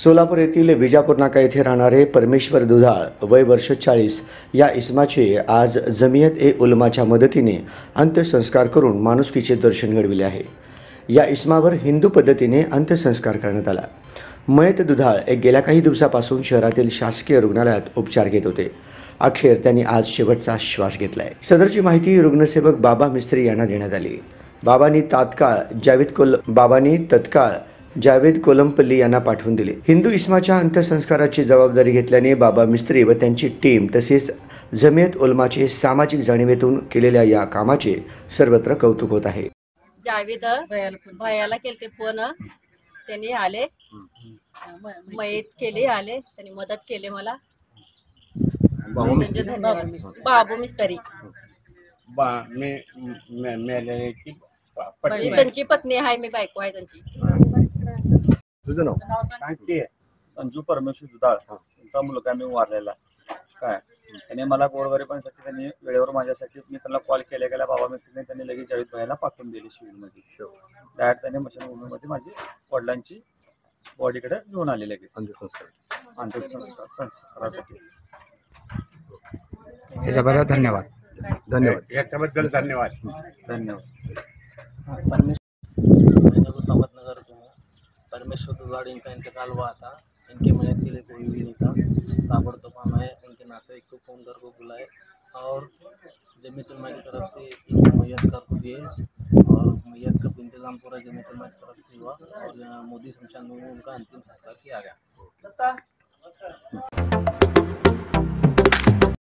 सोलापूर येथील विजापूर नाका येथे राहणारे परमेश्वर दुधाळ वय वर्ष 40 या इसमाचे आज जमियत ए उलमाच्या मदतीने अंत्यसंस्कार करून माणुसकीचे दर्शन घडविले आहे। या इसमावर हिंदू पद्धतीने अंत्यसंस्कार करण्यात आला। मयत दुधाळ एक गेल्या काही दिवसापासून शहरातील शासकीय रुग्णालयात उपचार घेत होते। अखेर त्यांनी आज शेवटचा श्वास घेतलाय। सदरची माहिती रुग्णसेवक बाबा मिस्त्री यांना देण्यात आली। बाबांनी तत्काळ जावेद कोलमपल्ली यांना पाठवून दिले। हिंदू इस्माच्या अंत्यसंस्काराची जबाबदारी घेतल्याने बाबा मिस्त्री व त्यांची टीम तसेच जमियत उलमाचे सामाजिक जाणीवेतून केलेल्या या कामाचे सर्वत्र कौतुक होत आहे। जावेद भैयाला केलते फोन, त्यांनी आले, मयत केले, आले, त्यांनी मदत केली मला। त्यांचे धन्यवाद। बाबू मिस्त्री त्यांची पत्नी आहे, मी बायको आहे त्यांची। तुझं नाव काय? संजू परमेश्वर दुधाळ त्यांचा मुलगा मी वारलेला काय त्याने मला गोरगरिबांसाठी त्यांनी वेळेवर माझ्यासाठी मी त्यांना कॉल केल्या बाबा मिस्त्रीने त्यांनी लगेच जावेद भाईला पाठवून दिली शिवीरमध्ये। डायरेक्ट त्याने मशानभूमीमध्ये माझी वडिलांची बॉडीकडे घेऊन आले लगेच अंत्यसंस्कारासाठी। याच्याबद्दल धन्यवाद। याच्याबद्दल धन्यवाद। समतनगर परमेश्वर दुधाड़ इनका इंतकाल हुआ था। इनकी मदद के लिए कोई भी नहीं था। ताबड़तोड़ हमें उनके नातेवाईक को फ़ोन कर को बुलाए और जमीयत उलमा की तरफ से इनको मैयत कर को दिए और मैयत का इंतज़ाम पूरा जमीयत उलमा की तरफ से हुआ और मोदी शमशान में उनका अंतिम संस्कार किया गया।